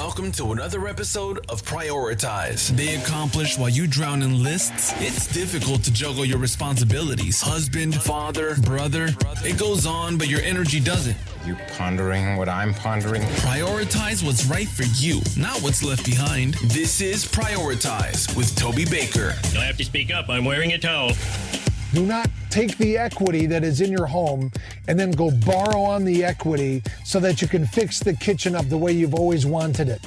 welcome to another episode of Prioritize. They accomplish while you drown in lists. It's difficult to juggle your responsibilities. Husband, father, brother. It goes on, but your energy doesn't. You pondering what I'm pondering? Prioritize what's right for you, not what's left behind. This is Prioritize with Toby Baker. You'll have to speak up. I'm wearing a towel. Do not take the equity that is in your home and then go borrow on the equity so that you can fix the kitchen up the way you've always wanted it.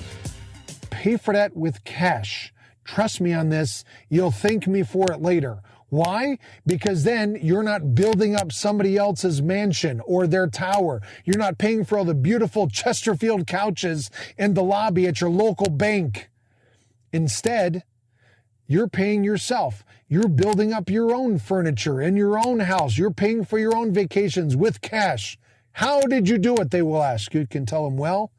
Pay for that with cash. Trust me on this. You'll thank me for it later. Why? Because then you're not building up somebody else's mansion or their tower. You're not paying for all the beautiful Chesterfield couches in the lobby at your local bank. Instead, you're paying yourself. You're building up your own furniture in your own house. You're paying for your own vacations with cash. How did you do it? They will ask. You can tell them, well,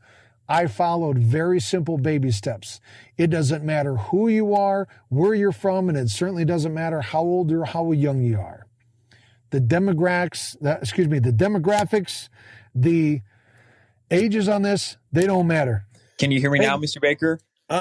I followed very simple baby steps. It doesn't matter who you are, where you're from, and it certainly doesn't matter how old or how young you are. The demographics, the ages on this, they don't matter. Can you hear me now, Mr. Baker?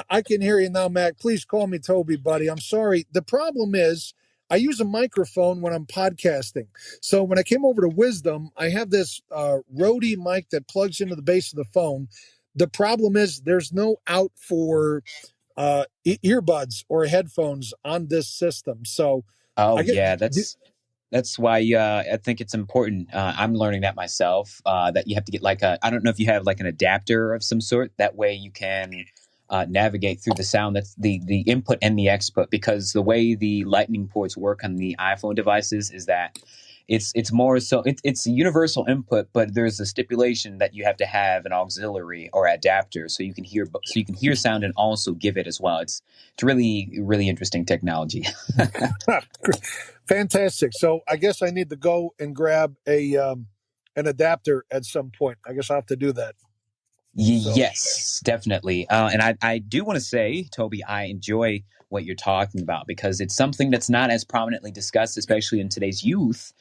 I can hear you now, Mac. Please call me Toby, buddy. I'm sorry. The problem is I use a microphone when I'm podcasting. So when I came over to Wisdom, I have this Rode mic that plugs into the base of the phone. The problem is there's no out for earbuds or headphones on this system. So that's why I think it's important. I'm learning that myself, that you have to get I don't know if you have like an adapter of some sort. That way you can navigate through the sound. That's the input and the output, because the way the lightning ports work on the iPhone devices is that it's more so it's a universal input, but there's a stipulation that you have to have an auxiliary or adapter so you can hear sound and also give it as well. It's really, really interesting technology. Fantastic. So I guess I need to go and grab an adapter at some point. I guess I'll have to do that. Yes, definitely. And I do want to say, Toby, I enjoy what you're talking about because it's something that's not as prominently discussed, especially in today's youth,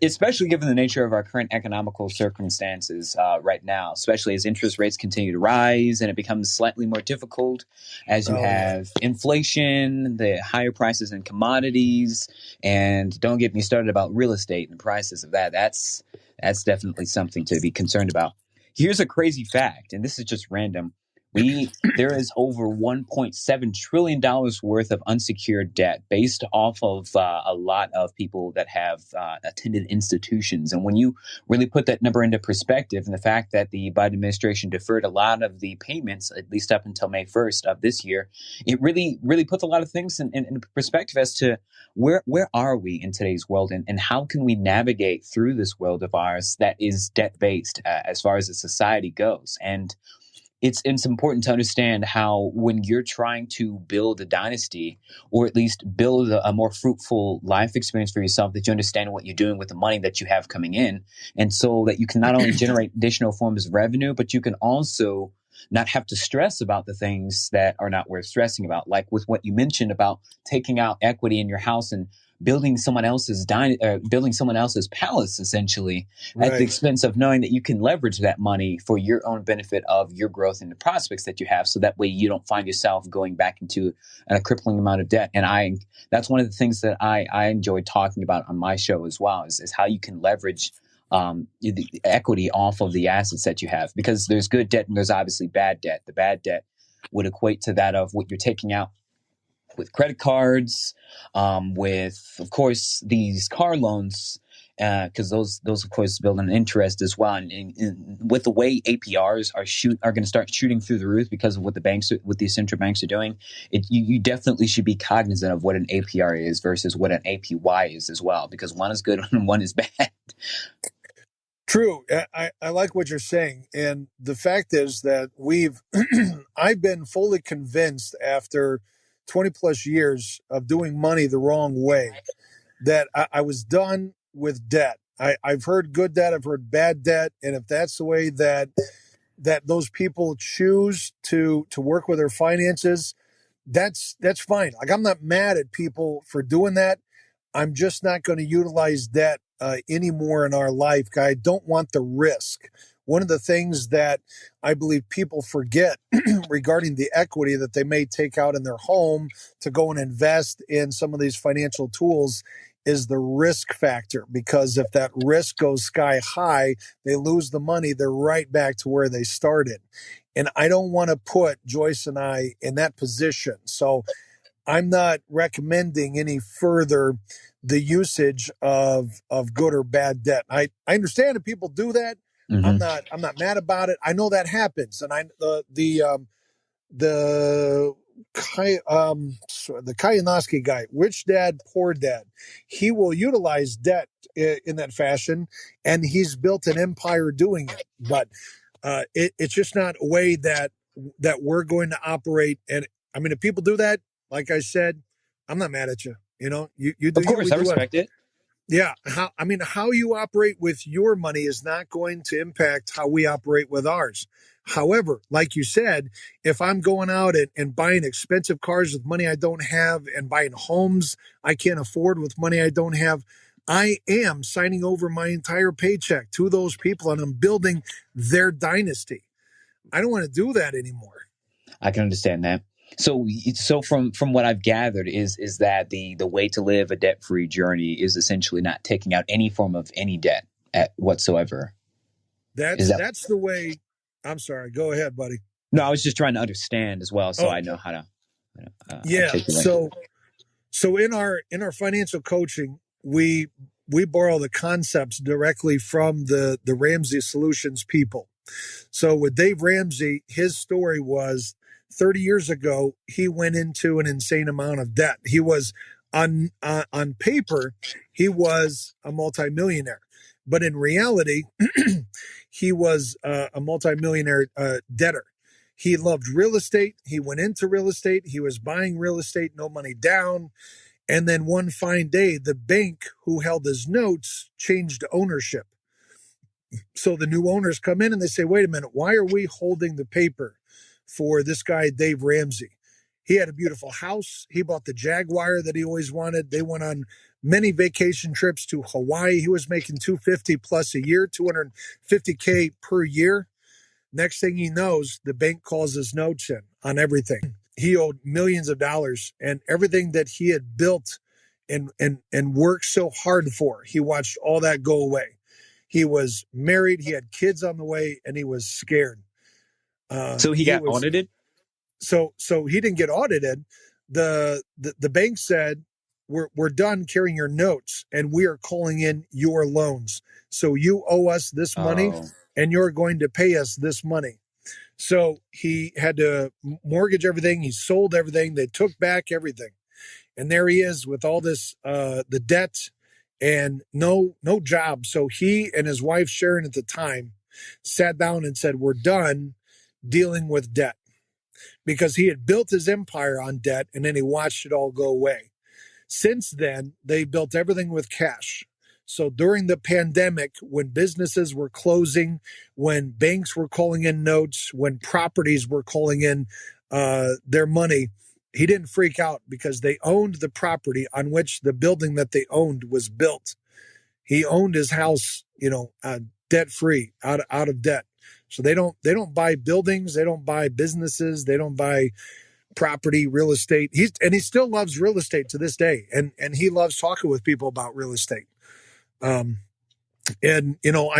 especially given the nature of our current economical circumstances right now, especially as interest rates continue to rise and it becomes slightly more difficult as you have inflation, the higher prices in commodities, and don't get me started about real estate and the prices of that. That's definitely something to be concerned about. Here's a crazy fact, and this is just random. There is over $1.7 trillion worth of unsecured debt based off of a lot of people that have attended institutions. And when you really put that number into perspective, and the fact that the Biden administration deferred a lot of the payments, at least up until May 1st of this year, it really, really puts a lot of things in perspective as to where are we in today's world, and how can we navigate through this world of ours that is debt-based as far as the society goes. And it's important to understand how when you're trying to build a dynasty, or at least build a more fruitful life experience for yourself, that you understand what you're doing with the money that you have coming in. And so that you can not only generate additional forms of revenue, but you can also not have to stress about the things that are not worth stressing about. Like with what you mentioned about taking out equity in your house and building someone else's palace, essentially, at the expense of knowing that you can leverage that money for your own benefit of your growth and the prospects that you have. So that way you don't find yourself going back into a crippling amount of debt. And that's one of the things that I enjoy talking about on my show as well, is how you can leverage the equity off of the assets that you have, because there's good debt and there's obviously bad debt. The bad debt would equate to that of what you're taking out with credit cards, with, of course, these car loans, because those of course build an interest as well. And with the way APRs are going to start shooting through the roof because of what these central banks are doing, you definitely should be cognizant of what an APR is versus what an APY is as well, because one is good and one is bad. True. I like what you're saying. And the fact is that I've been fully convinced after 20 plus years of doing money the wrong way that I was done with debt. I've heard good debt, I've heard bad debt. And if that's the way that those people choose to work with their finances, that's fine. Like, I'm not mad at people for doing that. I'm just not going to utilize debt anymore in our life. I don't want the risk. one of the things that I believe people forget regarding the equity that they may take out in their home to go and invest in some of these financial tools is the risk factor. Because if that risk goes sky high, they lose the money, they're right back to where they started. And I don't want to put Joyce and I in that position. So I'm not recommending any further the usage of good or bad debt. I understand if people do that. I'm not mad about it. I know that happens. And the Kayanowski guy, Rich Dad, Poor Dad, he will utilize debt in that fashion, and he's built an empire doing it. But it's just not a way that we're going to operate. And I mean, if people do that, like I said, I'm not mad at you. You know, you do. Of course, I respect it. Yeah. How you operate with your money is not going to impact how we operate with ours. However, like you said, if I'm going out and buying expensive cars with money I don't have and buying homes I can't afford with money I don't have, I am signing over my entire paycheck to those people and I'm building their dynasty. I don't want to do that anymore. I can understand that. So from what I've gathered is that the way to live a debt-free journey is essentially not taking out any form of any debt whatsoever. That's the way. I'm sorry. Go ahead, buddy. No, I was just trying to understand as well, so I know how to. Articulate. So in our financial coaching, we borrow the concepts directly from the Ramsey Solutions people. So with Dave Ramsey, his story was 30 years ago, he went into an insane amount of debt. He was on paper, he was a multimillionaire, but in reality, he was a multimillionaire debtor. He loved real estate. He went into real estate. He was buying real estate, no money down. And then one fine day, the bank who held his notes changed ownership. So the new owners come in and they say, wait a minute, why are we holding the paper for this guy, Dave Ramsey? He had a beautiful house. He bought the Jaguar that he always wanted. They went on many vacation trips to Hawaii. He was making $250 plus a year, $250K per year. Next thing he knows, the bank calls his notes in on everything. He owed millions of dollars, and everything that he had built and worked so hard for, he watched all that go away. He was married, he had kids on the way, and he was scared. So he got audited? So he didn't get audited. The bank said, we're done carrying your notes, and we are calling in your loans. So you owe us this money, and you're going to pay us this money. So he had to mortgage everything. He sold everything. They took back everything. And there he is with all this, the debt and no job. So he and his wife, Sharon, at the time, sat down and said, we're done dealing with debt, because he had built his empire on debt and then he watched it all go away. Since then, they built everything with cash. So during the pandemic, when businesses were closing, when banks were calling in notes, when properties were calling in their money, he didn't freak out because they owned the property on which the building that they owned was built. He owned his house, debt free, out of debt. So they don't buy buildings, they don't buy businesses, they don't buy property, real estate. He still loves real estate to this day, and he loves talking with people about real estate. I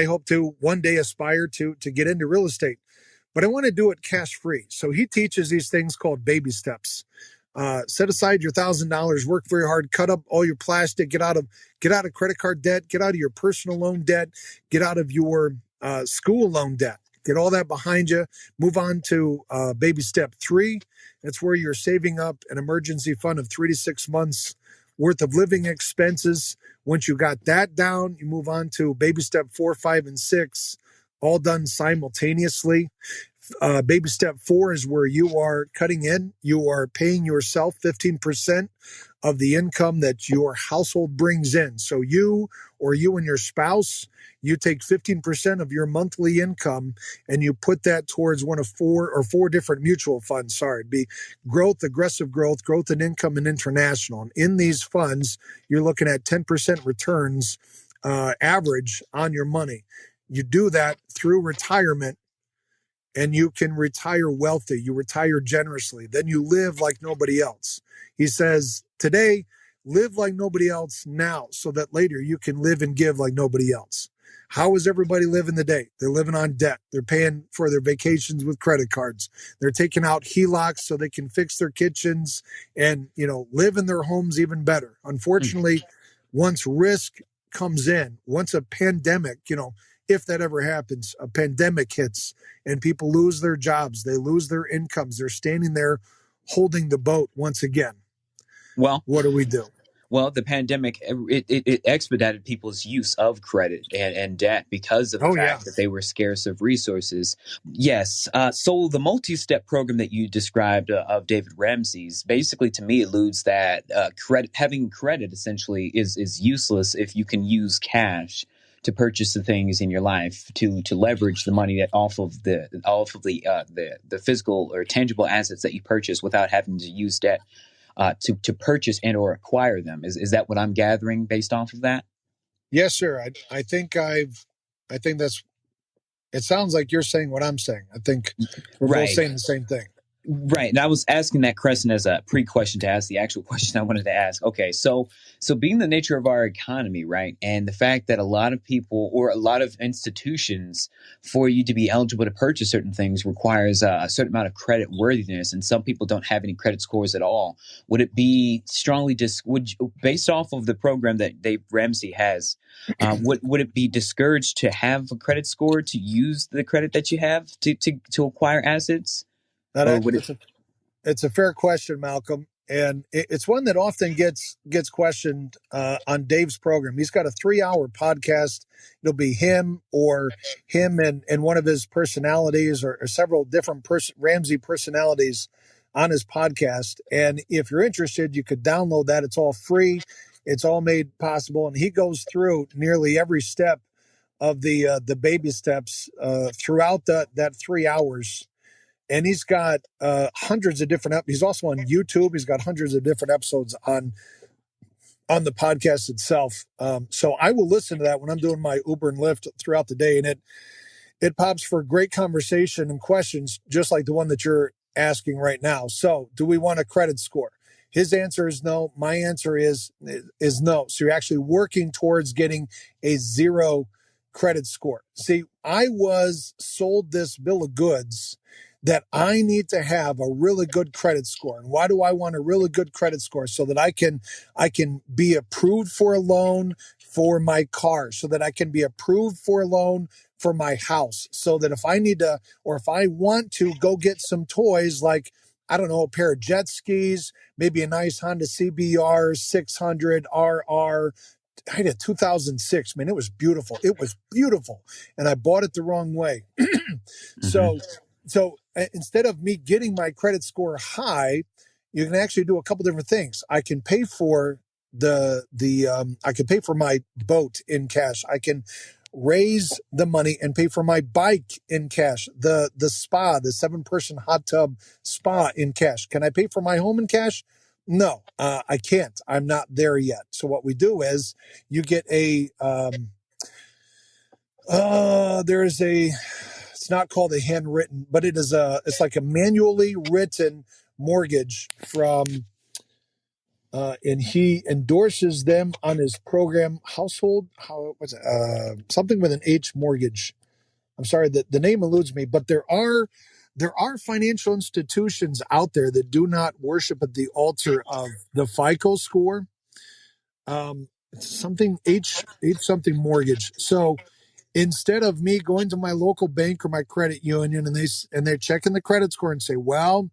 hope to one day aspire to get into real estate, but I want to do it cash free. So he teaches these things called baby steps. Set aside your $1,000, work very hard, cut up all your plastic, get out of credit card debt, get out of your personal loan debt, get out of your school loan debt, get all that behind you, move on to baby step 3. That's where you're saving up an emergency fund of 3 to 6 months worth of living expenses. Once you got that down, you move on to baby step 4, 5, and 6, all done simultaneously. Baby step 4 is where you are cutting in. You are paying yourself 15% of the income that your household brings in. So you and your spouse, you take 15% of your monthly income and you put that towards one of four different mutual funds. Sorry, it'd be growth, aggressive growth, growth and income, and international. And in these funds, you're looking at 10% returns average on your money. You do that through retirement, and you can retire wealthy. You retire generously. Then you live like nobody else. He says, today, live like nobody else now so that later you can live and give like nobody else. How is everybody living the day? They're living on debt. They're paying for their vacations with credit cards. They're taking out HELOCs so they can fix their kitchens and, live in their homes even better. Unfortunately, once risk comes in, once a pandemic, if that ever happens, a pandemic hits and people lose their jobs, they lose their incomes, they're standing there holding the boat once again. Well, what do we do? Well, the pandemic, it expedited people's use of credit and debt because of the fact that they were scarce of resources. Yes. So the multi-step program that you described of David Ramsey's basically, to me, alludes that having credit essentially is useless if you can use cash to purchase the things in your life, to leverage the money that off of the physical or tangible assets that you purchase without having to use debt to purchase and or acquire them. Is that what I'm gathering based off of that? Yes, sir. I think that's. It sounds like you're saying what I'm saying. I think we're both saying the same thing. Right. And I was asking that question as a pre-question to ask the actual question I wanted to ask. Okay. So being the nature of our economy, right, and the fact that a lot of people or a lot of institutions, for you to be eligible to purchase certain things requires a certain amount of credit worthiness, and some people don't have any credit scores at all. Would it be strongly based off of the program that Dave Ramsey has, would it be discouraged to have a credit score, to use the credit that you have to acquire assets? It's a fair question, Malcolm, and it's one that often gets questioned on Dave's program. He's got a 3-hour podcast. It'll be him and one of his personalities or several different Ramsey personalities on his podcast. And if you're interested, you could download that. It's all free. It's all made possible, and he goes through nearly every step of the baby steps throughout that 3 hours. And he's got hundreds of different he's also on YouTube. He's got hundreds of different episodes on the podcast itself. So I will listen to that when I'm doing my Uber and Lyft throughout the day. And it pops for great conversation and questions, just like the one that you're asking right now. So do we want a credit score? His answer is no. My answer is no. So you're actually working towards getting a 0 credit score. See, I was sold this bill of goods that I need to have a really good credit score. And why do I want a really good credit score? So that I can be approved for a loan for my car, so that I can be approved for a loan for my house, so that if I need to, or if I want to go get some toys, like, I don't know, a pair of jet skis, maybe a nice Honda CBR 600 RR. I had a 2006, man. It was beautiful. And I bought it the wrong way. So instead of me getting my credit score high, you can actually do a couple different things. I can pay for I can pay for my boat in cash. I can raise the money and pay for my bike in cash. The spa, the 7-person hot tub spa in cash. Can I pay for my home in cash? No, I can't. I'm not there yet. So what we do is you get it's not called a handwritten, but it's like a manually written mortgage from, and he endorses them on his program, something with an H mortgage. I'm sorry that the name eludes me, but there are financial institutions out there that do not worship at the altar of the FICO score. It's something H something mortgage. So instead of me going to my local bank or my credit union and they're checking the credit score and say, well,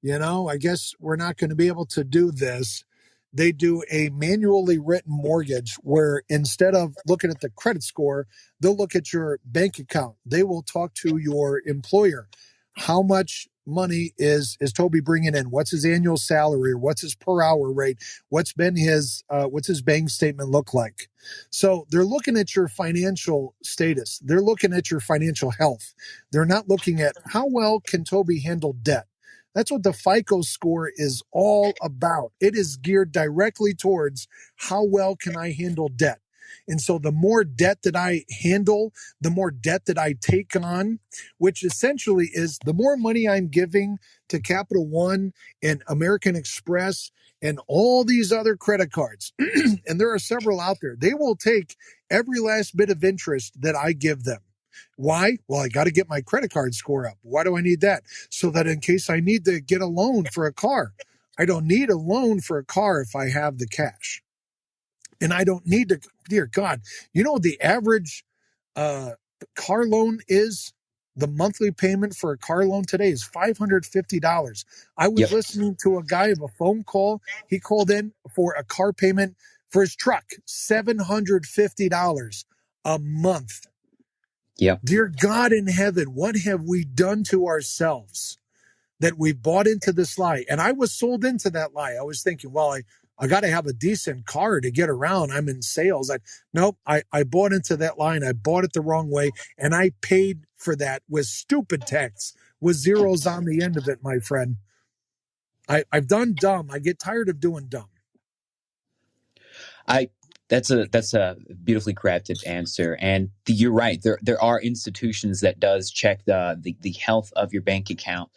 I guess we're not going to be able to do this. They do a manually written mortgage where instead of looking at the credit score, they'll look at your bank account. They will talk to your employer. How much money is Toby bringing in? What's his annual salary? Or what's his per hour rate? What's his bank statement look like? So they're looking at your financial status. They're looking at your financial health. They're not looking at how well can Toby handle debt. That's what the FICO score is all about. It is geared directly towards how well can I handle debt. And so the more debt that I handle, the more debt that I take on, which essentially is the more money I'm giving to Capital One and American Express and all these other credit cards. And there are several out there. They will take every last bit of interest that I give them. Why? Well, I got to get my credit card score up. Why do I need that? So that in case I need to get a loan for a car, I don't need a loan for a car if I have the cash. And I don't need to, dear God, you know, the average car loan is the monthly payment for a car loan today is $550. I was listening to a guy of a phone call. He called in for a car payment for his truck, $750 a month. Yep. Dear God in heaven, what have we done to ourselves that we bought into this lie? And I was sold into that lie. I was thinking, well, I got to have a decent car to get around. I'm in sales. I bought into that line. I bought it the wrong way. And I paid for that with stupid text with zeros on the end of it, my friend. I've done dumb. I get tired of doing dumb. That's a beautifully crafted answer, and you're right. There are institutions that does check the health of your bank account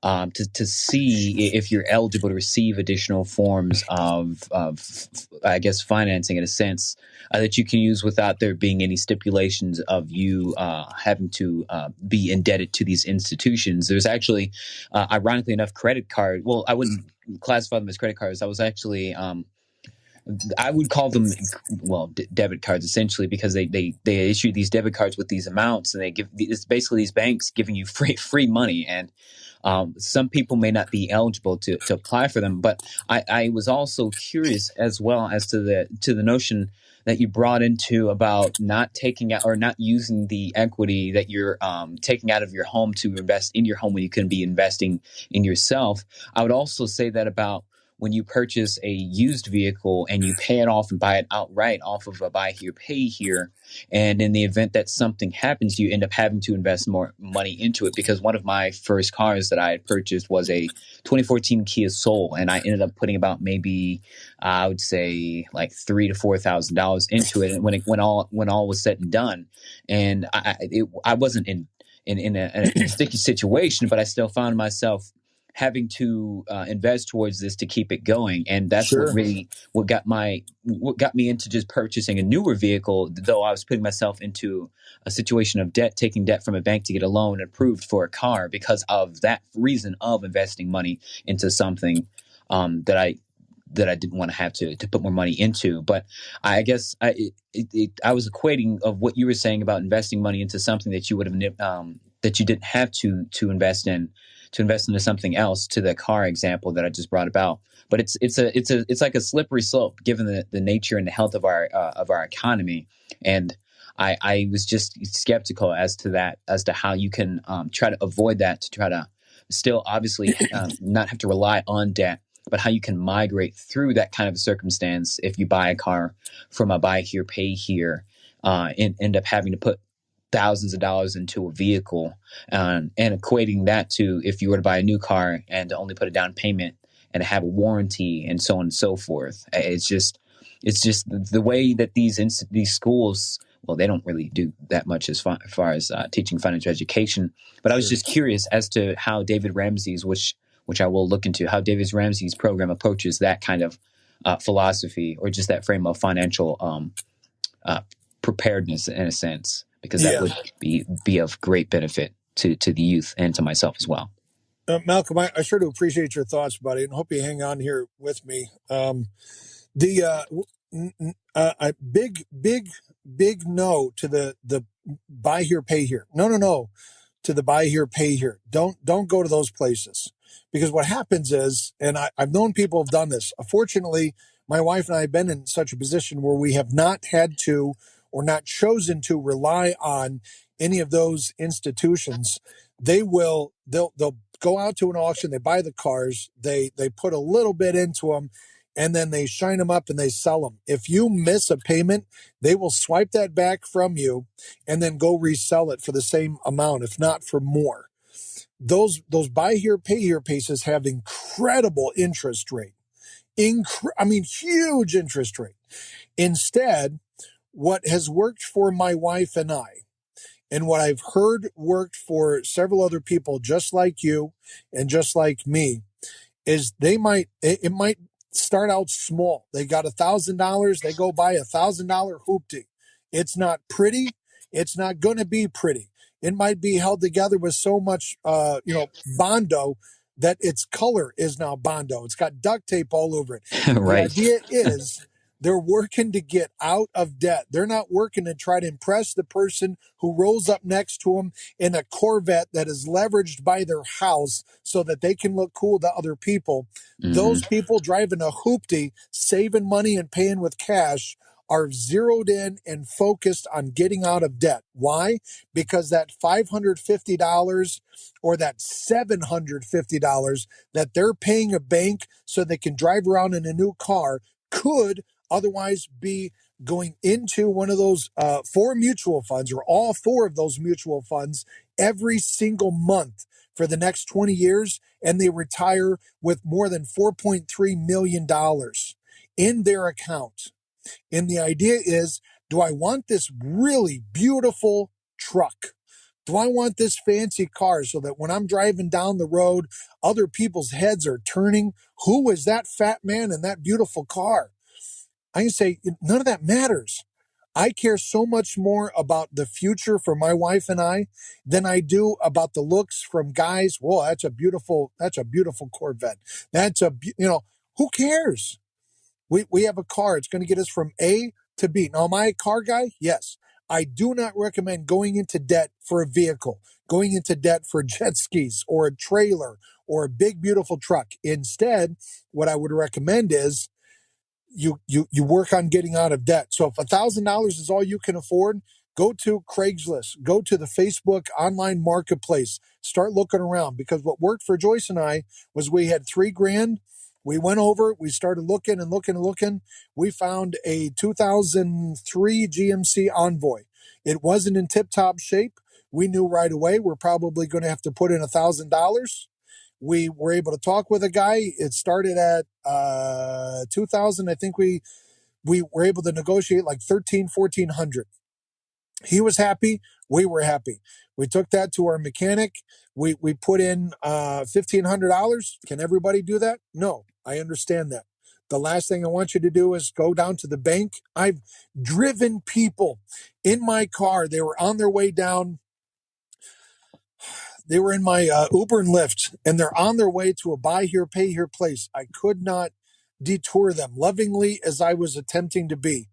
to see if you're eligible to receive additional forms of I guess financing in a sense that you can use without there being any stipulations of you having to be indebted to these institutions. There's actually, ironically enough, credit card. Well, I wouldn't classify them as credit cards. I was actually. I would call them, debit cards essentially, because they issue these debit cards with these amounts, and it's basically these banks giving you free money. And some people may not be eligible to apply for them. But I was also curious as well as to the notion that you brought into about not taking out or not using the equity that you're taking out of your home to invest in your home when you can be investing in yourself. I would also say that about when you purchase a used vehicle and you pay it off and buy it outright off of a buy here, pay here. And in the event that something happens, you end up having to invest more money into it, because one of my first cars that I had purchased was a 2014 Kia Soul. And I ended up putting about maybe, I would say like $3,000 to $4,000 into it. And when all was said and done, and I wasn't in a sticky situation, but I still found myself having to invest towards this to keep it going. And that's what got me into just purchasing a newer vehicle, though I was putting myself into a situation of debt, taking debt from a bank to get a loan approved for a car because of that reason of investing money into something that I didn't want to have to put more money into. But I guess I was equating of what you were saying about investing money into something that you would have that you didn't have to invest in, to invest into something else, to the car example that I just brought about. But it's like a slippery slope given the nature and the health of our economy. And I was just skeptical as to how you can try to avoid that, to try to still obviously not have to rely on debt, but how you can migrate through that kind of circumstance if you buy a car from a buy here, pay here, and end up having to put thousands of dollars into a vehicle, and equating that to if you were to buy a new car and to only put a down payment and have a warranty and so on and so forth. It's just the way that these schools, well, they don't really do that much as far as teaching financial education. But I was just curious as to how David Ramsey's, which I will look into, how David Ramsey's program approaches that kind of philosophy, or just that frame of financial preparedness in a sense, because that would be of great benefit to the youth and to myself as well. Malcolm, I sure do appreciate your thoughts, buddy, and hope you hang on here with me. Big no to the buy here, pay here. No to the buy here, pay here. Don't go to those places, because what happens is, and I've known people have done this. Fortunately, my wife and I have been in such a position where we have not had to, or not chosen to, rely on any of those institutions. They'll go out to an auction, they buy the cars, they put a little bit into them, and then they shine them up and they sell them. If you miss a payment, they will swipe that back from you and then go resell it for the same amount, if not for more. Those buy here, pay here places have incredible interest rate. Huge interest rate. Instead, what has worked for my wife and I, and what I've heard worked for several other people just like you and just like me, is it might start out small. They got $1,000, they go buy $1,000 hoopty. It's not pretty. It's not going to be pretty. It might be held together with so much, Bondo that its color is now Bondo. It's got duct tape all over it. The Right. idea is they're working to get out of debt. They're not working to try to impress the person who rolls up next to them in a Corvette that is leveraged by their house so that they can look cool to other people. Mm-hmm. Those people driving a hoopty, saving money and paying with cash, are zeroed in and focused on getting out of debt. Why? Because that $550 or that $750 that they're paying a bank so they can drive around in a new car could otherwise be going into one of those 4 mutual funds, or all 4 of those mutual funds, every single month for the next 20 years, and they retire with more than $4.3 million in their account. And the idea is, do I want this really beautiful truck? Do I want this fancy car so that when I'm driving down the road, other people's heads are turning? Who is that fat man in that beautiful car? I can say, none of that matters. I care so much more about the future for my wife and I than I do about the looks from guys. Whoa, that's a beautiful Corvette. Who cares? We have a car. It's going to get us from A to B. Now, am I a car guy? Yes. I do not recommend going into debt for a vehicle, going into debt for jet skis or a trailer or a big, beautiful truck. Instead, what I would recommend is you work on getting out of debt. So if $1,000 is all you can afford, go to Craigslist, go to the Facebook online marketplace, start looking around, because what worked for Joyce and I was we had $3,000. We went over, we started looking and looking and looking. We found a 2003 GMC Envoy. It wasn't in tip-top shape. We knew right away we're probably going to have to put in $1,000. We were able to talk with a guy. It started at 2000. I think we were able to negotiate like 1,400. He was happy. We were happy. We took that to our mechanic. We put in $1,500. Can everybody do that? No, I understand that. The last thing I want you to do is go down to the bank. I've driven people in my car. They were on their way down. They were in my Uber and Lyft, and they're on their way to a buy here, pay here place. I could not detour them, lovingly as I was attempting to be.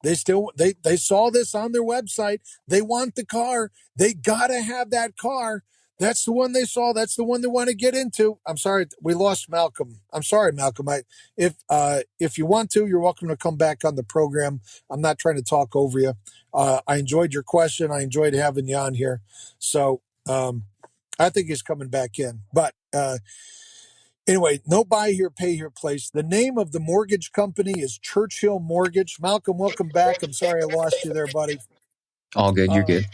They saw this on their website. They want the car. They gotta have that car. That's the one they saw. That's the one they want to get into. I'm sorry, we lost Malcolm. I'm sorry, Malcolm. If you want to, you're welcome to come back on the program. I'm not trying to talk over you. I enjoyed your question. I enjoyed having you on here. So I think he's coming back in. But anyway, no buy here, pay here place. The name of the mortgage company is Churchill Mortgage. Malcolm, welcome back. I'm sorry I lost you there, buddy. All good. You're good.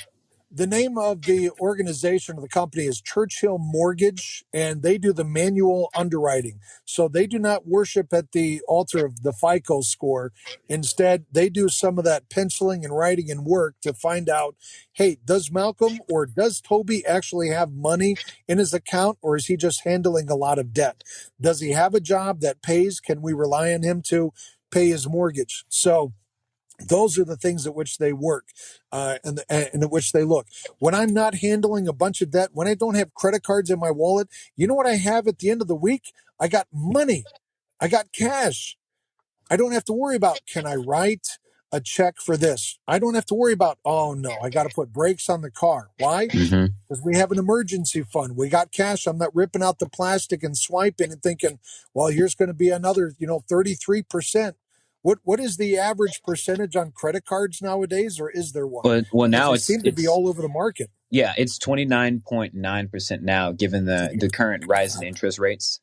The name of the organization of the company is Churchill Mortgage, and they do the manual underwriting. So they do not worship at the altar of the FICO score. Instead, they do some of that penciling and writing and work to find out, hey, does Malcolm or does Toby actually have money in his account, or is he just handling a lot of debt? Does he have a job that pays? Can we rely on him to pay his mortgage? So those are the things at which they work and at which they look. When I'm not handling a bunch of debt, when I don't have credit cards in my wallet, you know what I have at the end of the week? I got money. I got cash. I don't have to worry about, can I write a check for this? I don't have to worry about, oh no, I got to put brakes on the car. Why? Mm-hmm. Because we have an emergency fund. We got cash. I'm not ripping out the plastic and swiping and thinking, well, here's going to be another, 33%. What is the average percentage on credit cards nowadays, or is there one? Well, now they it's seem to be all over the market. Yeah, it's 29.9% now, given the current rise in interest rates.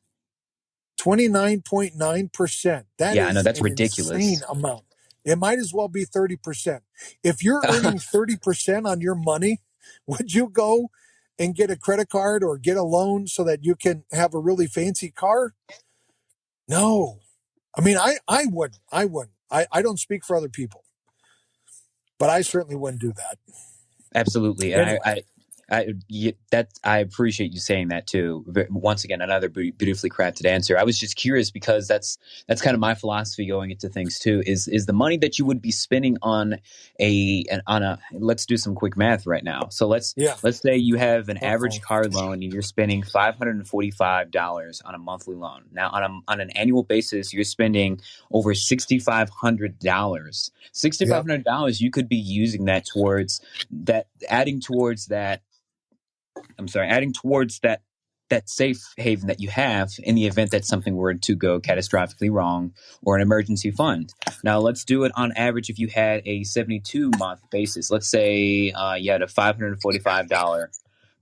29.9%. That is I know, that's an ridiculous. Insane amount. It might as well be 30%. If you're earning 30% on your money, would you go and get a credit card or get a loan so that you can have a really fancy car? No. I mean, I wouldn't. I don't speak for other people. but I certainly wouldn't do that. Absolutely, and Anyway. I appreciate you saying that too. Once again, another beautifully crafted answer. I was just curious because that's kind of my philosophy going into things too. Is the money that you would be spending on a let's do some quick math right now. So let's Yeah. let's say you have an Uh-oh. average car loan and you're spending $545 on a monthly loan. Now on an annual basis, you're spending over $6,500. Yep. $6,500 you could be using that towards that adding towards that adding towards that safe haven that you have in the event that something were to go catastrophically wrong, or an emergency fund. Now let's do it on average. If you had a 72-month basis, let's say you had a $545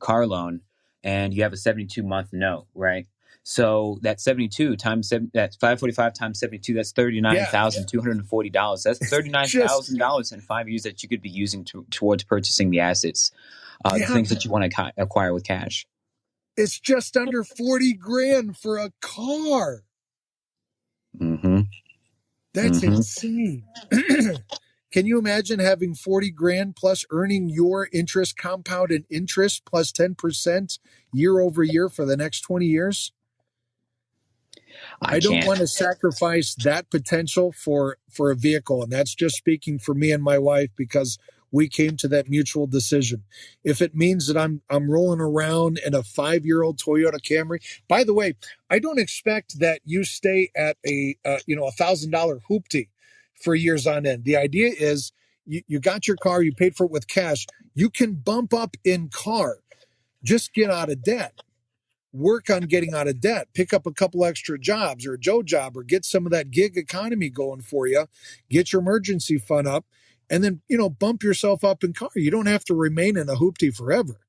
car loan and you have a 72-month note, right? So that 72 times seven, that's 545 times 72, that's $39,240. That's Just, $39,000 in 5 years that you could be using towards purchasing the assets, the yeah, things that you want to acquire with cash. it's just under 40 grand for a car. Mm-hmm. That's Mm-hmm. insane. Can you imagine having 40 grand plus earning your interest, compounded interest plus 10% year over year for the next 20 years? I don't can't. want to sacrifice that potential for a vehicle. And that's just speaking for me and my wife, because we came to that mutual decision. If it means that I'm rolling around in a 5-year-old Toyota Camry, by the way, I don't expect that you stay at a $1,000 hoopty for years on end. The idea is you got your car, you paid for it with cash. You can bump up in car. Just get out of debt. Work on getting out of debt, pick up a couple extra jobs or a Joe job, or get some of that gig economy going for you, get your emergency fund up, and then, bump yourself up in car. You don't have to remain in a hoopty forever.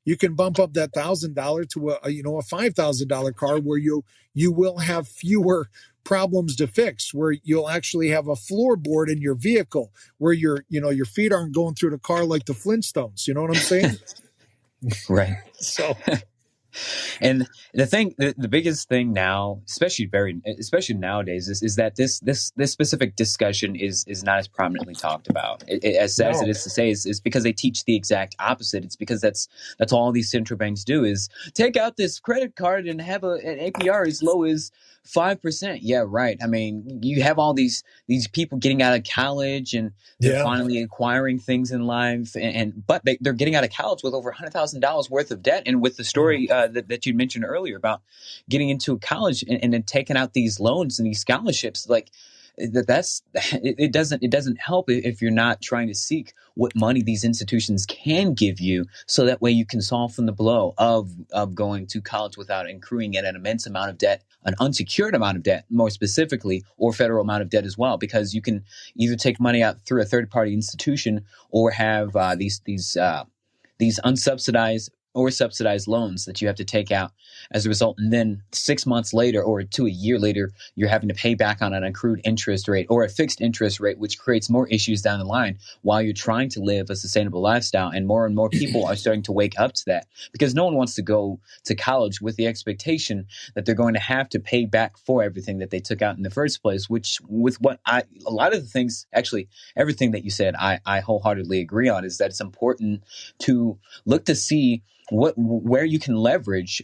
You can bump up that $1,000 to a $5,000 car where you will have fewer problems to fix, where you'll actually have a floorboard in your vehicle, where your feet aren't going through the car like the Flintstones. You know what I'm saying? Right. So. And the biggest thing now, especially nowadays, is that this specific discussion is not as prominently talked about. As sad as it is to say, is because they teach the exact opposite. It's because that's all these central banks do is take out this credit card and have an APR as low as 5%. Yeah, right. I mean, you have all these people getting out of college and they're finally acquiring things in life, but they're getting out of college with over $100,000 worth of debt. And with the story that you mentioned earlier about getting into college and then taking out these loans and these scholarships, like it doesn't help if you're not trying to seek what money these institutions can give you, so that way you can soften the blow of going to college without accruing an immense amount of debt, an unsecured amount of debt, more specifically, or federal amount of debt as well, because you can either take money out through a third party institution or have these unsubsidized or subsidized loans that you have to take out as a result. And then 6 months later or to a year later, you're having to pay back on an accrued interest rate or a fixed interest rate, which creates more issues down the line while you're trying to live a sustainable lifestyle. And more people are starting to wake up to that, because no one wants to go to college with the expectation that they're going to have to pay back for everything that they took out in the first place, which a lot of the things, actually everything that you said, I wholeheartedly agree on, is that it's important to look to see where you can leverage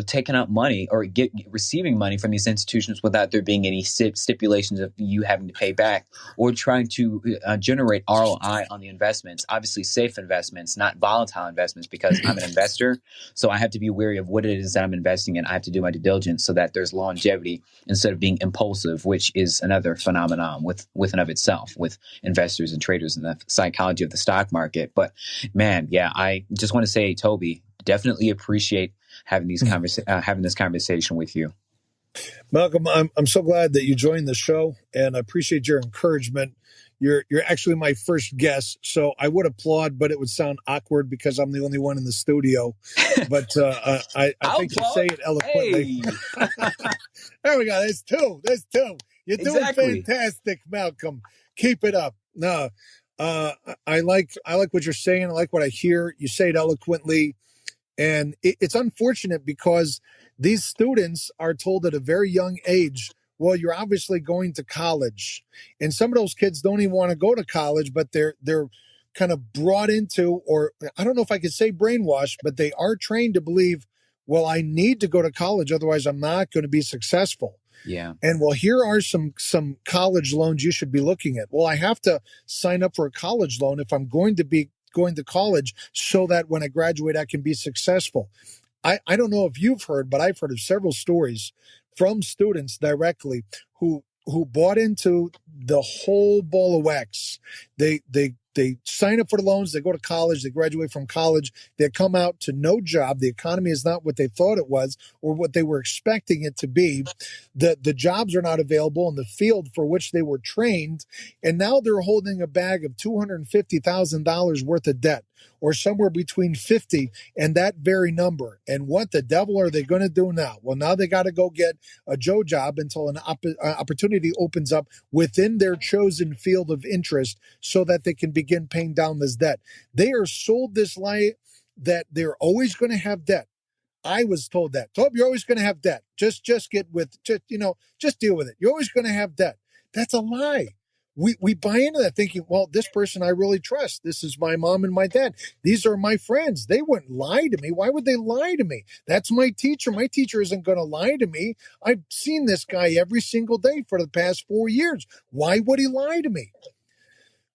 taking out money or receiving money from these institutions without there being any stipulations of you having to pay back, or trying to generate ROI on the investments. Obviously, safe investments, not volatile investments, because I'm an investor, so I have to be wary of what it is that I'm investing in. I have to do my due diligence so that there's longevity instead of being impulsive, which is another phenomenon within of itself with investors and traders and the psychology of the stock market. But man, yeah, I just want to say, Toby, definitely appreciate having this conversation with you. Malcolm, I'm so glad that you joined the show, and I appreciate your encouragement. You're actually my first guest, so I would applaud, but it would sound awkward because I'm the only one in the studio. But I think you say it eloquently. Hey. There we go. There's two. You're doing fantastic, Malcolm. Keep it up. No, I like what you're saying. I like what I hear. You say it eloquently. And it's unfortunate because these students are told at a very young age Well, you're obviously going to college. And some of those kids don't even want to go to college, but they're kind of brought into, or I don't know if I could say brainwashed, but they are trained to believe, well, I need to go to college, otherwise I'm not going to be successful. Yeah. And well, here are some college loans you should be looking at. Well, I have to sign up for a college loan if I'm going to be going to college so that when I graduate, I can be successful. I don't know if you've heard, but I've heard of several stories from students directly who bought into the whole ball of wax. They sign up for the loans, they go to college, they graduate from college, they come out to no job. The economy is not what they thought it was or what they were expecting it to be. The jobs are not available in the field for which they were trained, and now they're holding a bag of $250,000 worth of debt, or somewhere between 50 and that very number. And what the devil are they going to do now? Well, now they got to go get a Joe job until an opportunity opens up within their chosen field of interest so that they can begin paying down this debt. They are sold this lie that they're always going to have debt. I was told that. Told you're always going to have debt. Just deal with it. You're always going to have debt. That's a lie. We buy into that thinking, well, this person I really trust. This is my mom and my dad. These are my friends. They wouldn't lie to me. Why would they lie to me? That's my teacher. My teacher isn't going to lie to me. I've seen this guy every single day for the past 4 years. Why would he lie to me?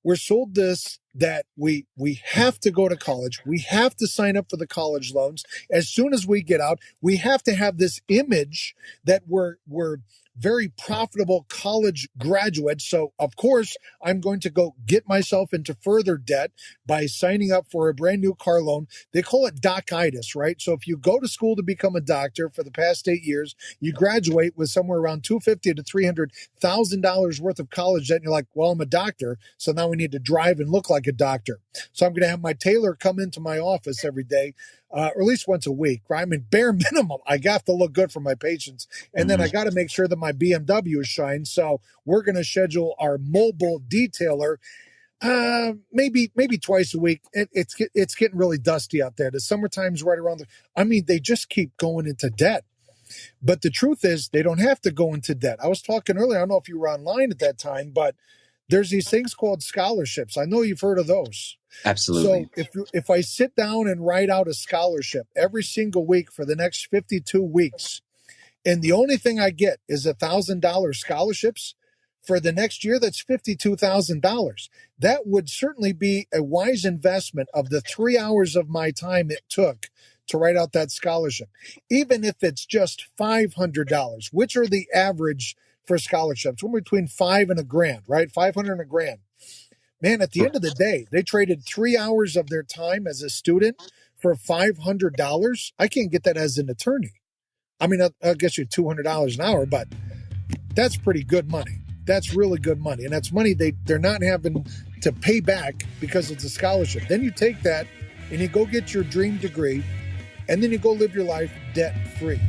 We're sold this that we have to go to college. We have to sign up for the college loans. As soon as we get out, we have to have this image that we're very profitable college graduates. So, of course, I'm going to go get myself into further debt by signing up for a brand new car loan. They call it doc-itis, right? So if you go to school to become a doctor for the past 8 years, you graduate with somewhere around $250,000 to $300,000 worth of college debt, and you're like, well, I'm a doctor, so now we need to drive and look like a doctor. So I'm going to have my tailor come into my office every day, or at least once a week. Right? I mean, bare minimum, I got to look good for my patients. And then I got to make sure that my BMW is shined. So we're going to schedule our mobile detailer maybe twice a week. It's getting really dusty out there. The summertime's right around they just keep going into debt. But the truth is they don't have to go into debt. I was talking earlier, I don't know if you were online at that time, but there's these things called scholarships. I know you've heard of those. Absolutely. So if I sit down and write out a scholarship every single week for the next 52 weeks, and the only thing I get is $1,000 scholarships for the next year, that's $52,000. That would certainly be a wise investment of the 3 hours of my time it took to write out that scholarship. Even if it's just $500, which are the average for scholarships, we're between $500 and $1,000, right? $500 and $1,000. Man, at the end of the day, they traded 3 hours of their time as a student for $500. I can't get that as an attorney. I mean, I'll get you $200 an hour, but that's pretty good money. That's really good money. And that's money they're not having to pay back because it's a scholarship. Then you take that and you go get your dream degree, and then you go live your life debt-free.